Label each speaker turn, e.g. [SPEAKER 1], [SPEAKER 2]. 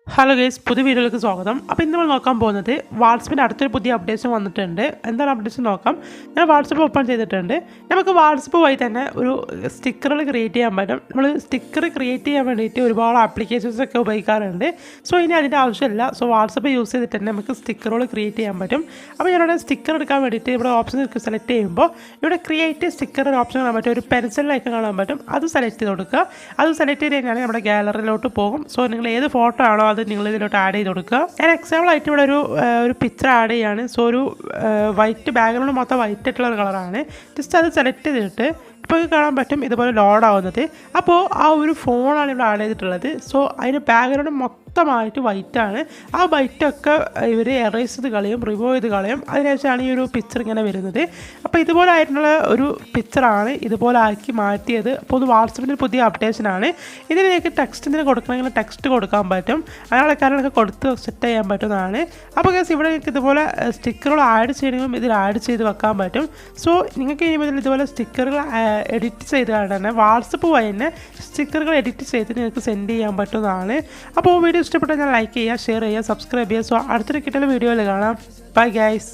[SPEAKER 1] Hello guys, പുതിയ വീഡിയോയിലേക്ക് സ്വാഗതം. അപ്പോൾ ഇന്ന് നമ്മൾ നോക്കാൻ പോകുന്നത് വാട്സപ്പിൻ്റെ അടുത്തൊരു പുതിയ അപ്ഡേഷൻ വന്നിട്ടുണ്ട്. എന്താണ് അപ്ഡേഷൻ നോക്കാം. ഞാൻ വാട്സപ്പ് ഓപ്പൺ ചെയ്തിട്ടുണ്ട്. നമുക്ക് വാട്സപ്പ് വഴി തന്നെ ഒരു സ്റ്റിക്കറുകൾ ക്രിയേറ്റ് ചെയ്യാൻ പറ്റും. നമ്മൾ സ്റ്റിക്കർ ക്രിയേറ്റ് ചെയ്യാൻ വേണ്ടിയിട്ട് ഒരുപാട് ആപ്ലിക്കേഷൻസ് ഒക്കെ ഉപയോഗിക്കാറുണ്ട്. സോ ഇനി അതിൻ്റെ ആവശ്യമില്ല. സോ വാട്സപ്പ് യൂസ് ചെയ്തിട്ട് തന്നെ നമുക്ക് സ്റ്റിക്കറുകൾ ക്രിയേറ്റ് ചെയ്യാൻ പറ്റും. അപ്പോൾ ഞാനിവിടെ സ്റ്റിക്കർ എടുക്കാൻ വേണ്ടിയിട്ട് ഇവിടെ ഓപ്ഷൻ സെലക്ട് ചെയ്യുമ്പോൾ ഇവിടെ ക്രിയേറ്റ് സ്റ്റിക്കർ ഒരു ഓപ്ഷൻ കാണാൻ പറ്റും. ഒരു പെൻസിലിലേക്ക് കാണാൻ പറ്റും. അത് സെലക്ട് ചെയ്ത് കൊടുക്കുക. അത് സെലക്ട് ചെയ്ത് കഴിഞ്ഞാൽ നമ്മുടെ ഗാലറിയിലോട്ട് പോകും. സോ നിങ്ങൾ ഏത് ഫോട്ടോ ആണോ അത് നിങ്ങൾ ഇതിലോട്ട് ആഡ് ചെയ്ത് കൊടുക്കുക. ഞാൻ എക്സാമ്പിൾ ആയിട്ട് ഇവിടെ ഒരു പിക്ചർ ആഡ് ചെയ്യാണ്. സോ ഒരു വൈറ്റ് ബാക്ക്ഗ്രൗണ്ട് മൊത്തം വൈറ്റ് ആയിട്ടുള്ള ഒരു കളറാണ്. ജസ്റ്റ് അത് സെലക്ട് ചെയ്തിട്ട് ഇപ്പോൾ കാണാൻ പറ്റും ഇതുപോലെ ലോഡ് ആവുന്നത്. അപ്പോൾ ആ ഒരു ഫോണാണ് ഇവിടെ ആഡ് ചെയ്തിട്ടുള്ളത്. സോ അതിന് ബാക്ക്ഗ്രൗണ്ട് മൊത്തമായിട്ട് വൈറ്റാണ്. ആ വൈറ്റൊക്കെ ഇവർ എറേസ് ചെയ്ത് കളയും, റിമൂവ് ചെയ്ത് കളയും. അതിനുശേഷമാണ് ഈ ഒരു പിക്ചർ ഇങ്ങനെ വരുന്നത്. അപ്പോൾ ഇതുപോലെ ആയിട്ടുള്ള ഒരു പിക്ചറാണ് ഇതുപോലെ ആക്കി മാറ്റിയത്. അപ്പോൾ ഇത് വാട്സപ്പിൻ്റെ പുതിയ അപ്ഡേഷനാണ്. ഇതിലേക്ക് ടെക്സ്റ്റ് എന്തെങ്കിലും കൊടുക്കണമെങ്കിൽ ടെക്സ്റ്റ് കൊടുക്കാൻ പറ്റും. അങ്ങനെയുള്ള കാര്യങ്ങളൊക്കെ കൊടുത്ത് സെറ്റ് ചെയ്യാൻ പറ്റുന്നതാണ്. അപ്പോൾ ഗൈസ് ഇവിടെ നിങ്ങൾക്ക് ഇതുപോലെ സ്റ്റിക്കറുകൾ ആഡ് ചെയ്യണമെങ്കിലും ഇതിൽ ആഡ് ചെയ്ത് വെക്കാൻ പറ്റും. സോ നിങ്ങൾക്ക് ഇനി മുതൽ ഇതുപോലെ സ്റ്റിക്കറുകൾ എഡിറ്റ് ചെയ്താണ് തന്നെ വാട്സപ്പ് വഴി തന്നെ സ്റ്റിക്കറുകൾ എഡിറ്റ് ചെയ്ത് നിങ്ങൾക്ക് സെൻഡ് ചെയ്യാൻ പറ്റുന്നതാണ്. അപ്പോൾ വീഡിയോ ഇഷ്ടപ്പെട്ടാൽ ഞാൻ ലൈക്ക് ചെയ്യുക, ഷെയർ ചെയ്യുക, സബ്സ്ക്രൈബ് ചെയ്യുക. സോ അടുത്തൊരു കിട്ടുന്ന വീഡിയോയിൽ കാണാം. Bye guys.